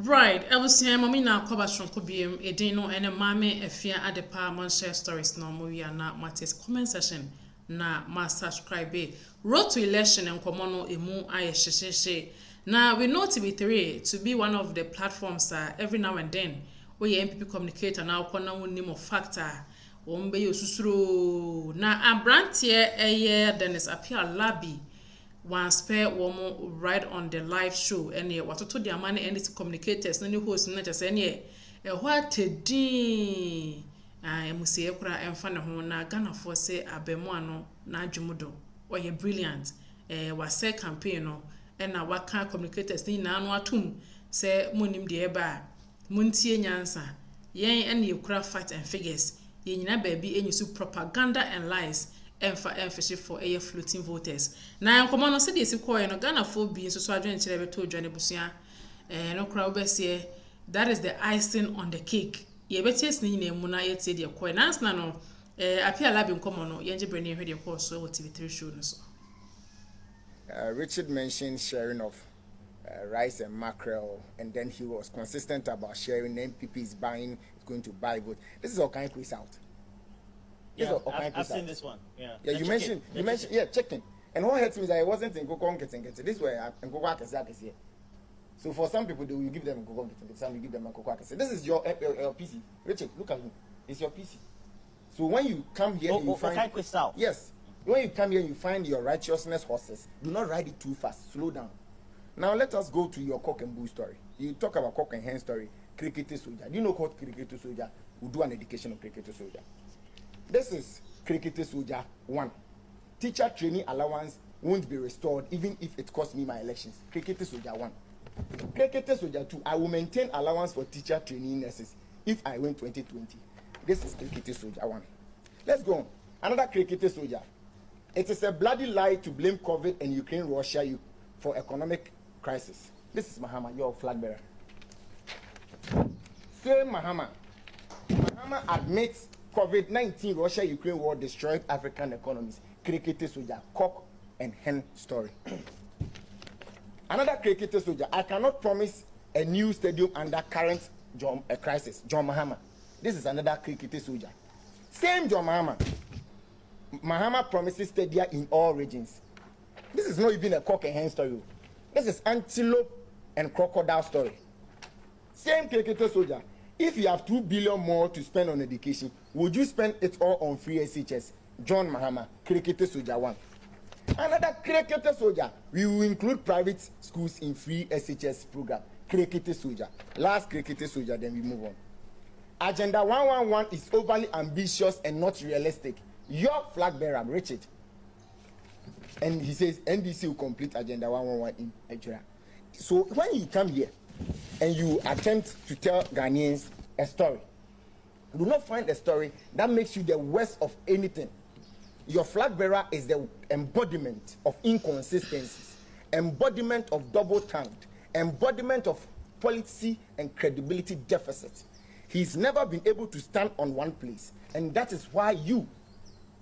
Right, I was saying, Mammy now cover from Kobium, a dino and a mammy, a fear at the palm on share stories. No, we are not Matis comment session. Na ma subscribe. Road to election and Komono emu aye she. Now we know TV3 to be one of the platforms every now and then where MPP communicator now kona name of factor. Wombe yosusuru na abrantie eye Dennis appear labi. One spare woman right on the live show and what to the money NDC communicators no host not just any what din musie kura emfa ne ho na Ghana for say abemu ano na adwumudo oye brilliant wase campaign no na waka communicators ni na anu atum say monim de eba muntie nyansa yen ene yekura fact and figures yen nyina baabi enyusu propaganda and lies emphasis for air floating voters. Now, come on, say this coin, no Ghana for being so adjoin chere to Johnny Busia. No crowd besi. That is the icing on the cake. Ye betes ni ne muna yet say the coin. Ans na no appear lab in common no yenje brand radio course so TV3 show no so. Richard mentioned sharing of rice and mackerel, and then he was consistent about sharing. NPP is buying, is going to buy vote. This is all kind of quiz out. Yeah, I've seen this one. Yeah. Yeah, you mentioned, yeah, chicken. And what hurts me is that I wasn't in Kokon getting this way. And Kokon here. So for some people, they will give them Kokon getting, some will give them a Kokon. This is your PC. Richard, look at me. It's your PC. So when you come here, you find. Yes. When you come here, you find your righteousness horses. Do not ride it too fast. Slow down. Now let us go to your cock and bull story. You talk about cock and hen story. Cricket soldier. Do you know what cricket soldier? We'll do an education of cricket soldier. This is cricket soldier 1. Teacher training allowance won't be restored even if it costs me my elections. Cricket soldier 1. Cricket soldier 2. I will maintain allowance for teacher training nurses if I win 2020. This is cricket soldier 1. Let's go on. Another cricket soldier. It is a bloody lie to blame COVID and Ukraine, Russia for economic crisis. This is Mahama, your flag bearer. Same Mahama. Mahama admits COVID-19 Russia-Ukraine war destroyed African economies. Cricket soldier, cock and hen story. Another cricket soldier. I cannot promise a new stadium under current crisis. John Mahama. This is another cricket soldier. Same John Mahama. Mahama promises stadium in all regions. This is not even a cock and hen story. This is antelope and crocodile story. Same cricket soldier. If you have 2 billion more to spend on education, would you spend it all on free SHS? John Mahama, cricket soldier 1. Another cricket soldier. We will include private schools in free SHS program. Cricket soldier. Last cricket soldier, then we move on. Agenda 111 is overly ambitious and not realistic. Your flag bearer, Richard. And he says NDC will complete Agenda 111 in Nigeria. So when you come here and you attempt to tell Ghanaians a story, do not find a story that makes you the worst of anything. Your flag bearer is the embodiment of inconsistencies, embodiment of double-tongued, embodiment of policy and credibility deficit. He's never been able to stand on one place, and that is why you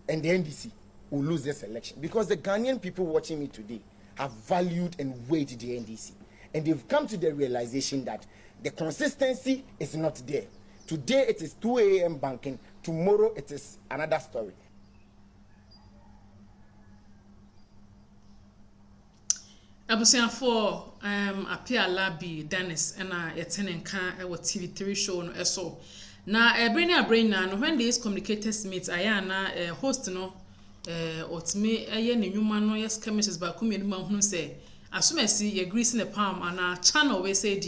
and the NDC will lose this election. Because the Ghanaian people watching me today have valued and weighed the NDC. And they've come to the realization that the consistency is not there. Today it is 2 a.m. banking. Tomorrow it is another story. Abusiafo appear labi Dennis and yetenen kan e TV3 show no eso. Na brain na no when these communicators meet ayana host no otime eye ne nwuma no yes chemists ba kumienu ma hunu say asumesi ye grease in the palm and channel we say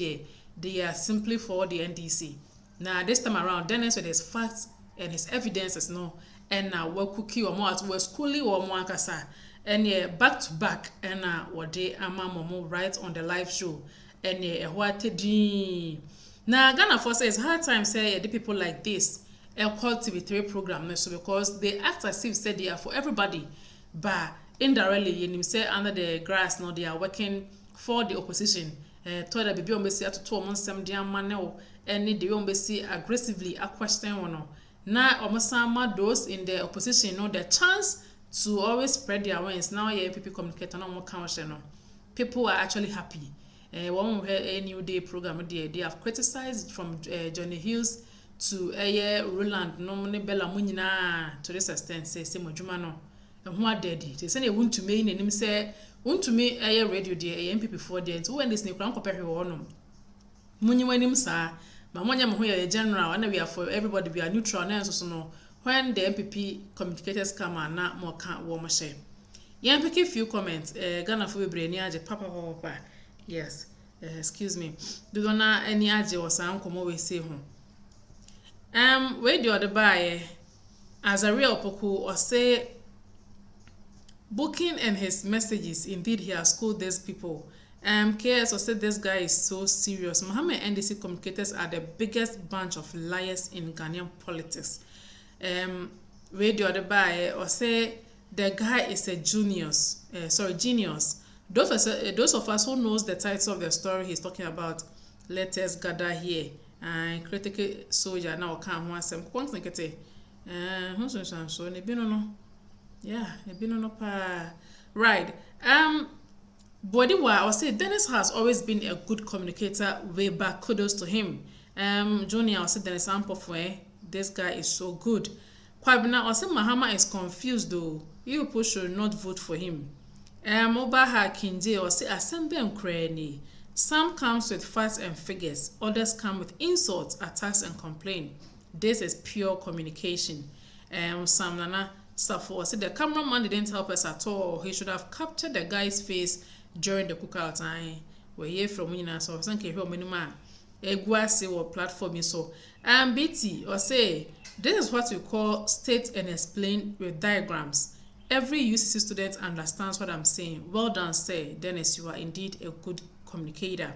they are simply for the NDC. Now this time around Dennis with his facts and his evidences no and now we cookie or more at we schooly or more akasa and yeah back to back and what they amamomo right on the live show and yeah what di now Ghana for says hard time say the people like this call TV3 program so because they act as if said they are for everybody but indirectly you say under the grass no they are working for the opposition told that baby ombesi at 2 months some dia manel and the ombesi aggressively a question one na omosama those in the opposition know the chance to always spread their wings now yeah people communicate no more council no people are actually happy one a new day program there they have criticized from Johnny Hills to Roland normally Bella Munina to this extent say Modjuma no and who are dead they say they want to me and him say want to me radio there MP4 there so when this new crown compare one Muni when him sa but when you are general and we are for everybody we are neutral now so no when the MPP communicators come and not more can't warm share. Yeah, pick a few comments. Ghana for brain papa. Yes. Excuse me. Do not any aje or sound come always say home. Where the other buy as a real poku or say booking and his messages indeed he has schooled these people. KS or said this guy is so serious. Mohammed NDC communicators are the biggest bunch of liars in Ghanaian politics. Where the other buy or say the guy is a genius. Those of us who knows the title of the story he's talking about, let us gather here. And critical soldier now can't want some quantity. So right. Body I would say Dennis has always been a good communicator way back. Kudos to him. Junior, I'll say Dennis Ampo for this guy is so good. Kwabena, I'll say Mahama is confused though. You people should not vote for him. Obaha Kinje or say Assembly and Kreni. Some comes with facts and figures, others come with insults, attacks and complaint. This is pure communication. Sam Nana Safo said the cameraman didn't help us at all. He should have captured the guy's face during the cookout time. We're here from Winina, so thank you, Minima. Eguasi or platform so. BT or say this is what we call state and explain with diagrams. Every UCC student understands what I'm saying. Well done, say Dennis, you are indeed a good communicator.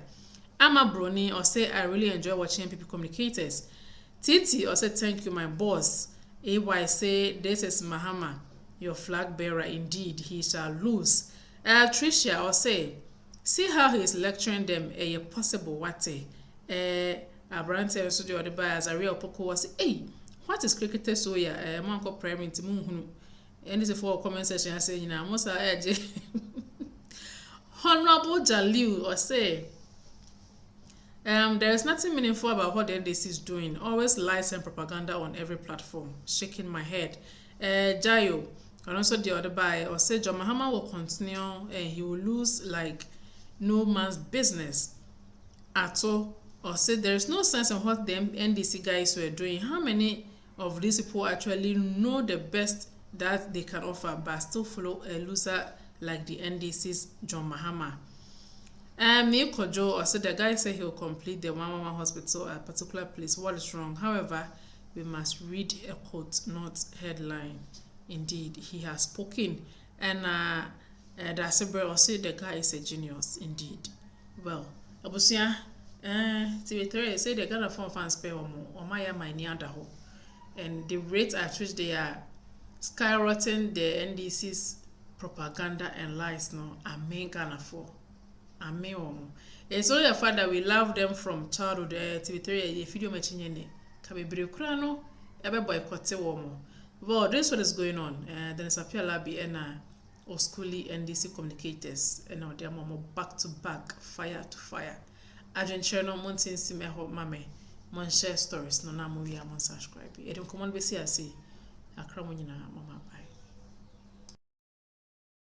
Ama Brony or say I really enjoy watching people communicators. Titi or say thank you, my boss. AY say this is Mahama, your flag bearer indeed. He shall lose. Tricia or say see how he is lecturing them. Possible what Abrante also the other by as a real poco was hey, what is cricketer so yeah? Manko priming to moon. And this is for comment section. I say, you know, most are Honorable Jalil or say, there is nothing meaningful about what the NDC is doing. Always lies and propaganda on every platform. Shaking my head. Jayo, and also the other by or say John Mahama will continue and he will lose like no man's business at all. Or say there is no sense in what the NDC guys were doing. How many of these people actually know the best that they can offer but still follow a loser like the NDC's John Mahama? Me Kojo or said the guy said he'll complete the 111 hospital at a particular place. What is wrong? However, we must read a quote, not headline. Indeed, he has spoken. And Dasebre or said the guy is a genius. Indeed. Well, Abusia, TV3 say they're gonna form fans pay or my niadaho. And the rate at which they are skyrocketing the NDC's propaganda and lies now are main Ghana for. It's only a fact that we love them from childhood. TV3 video machinye can be breukrano ebe boycotte womo. Well, this is what is going on. Then it's appear labi and Oskuli NDC communicators and now they're more back to back, fire to fire. Argentina Montin Simeho Mame, mon share stories, no na movie, mon subscribe. I don't command be see I see. Akramonyina mama bye.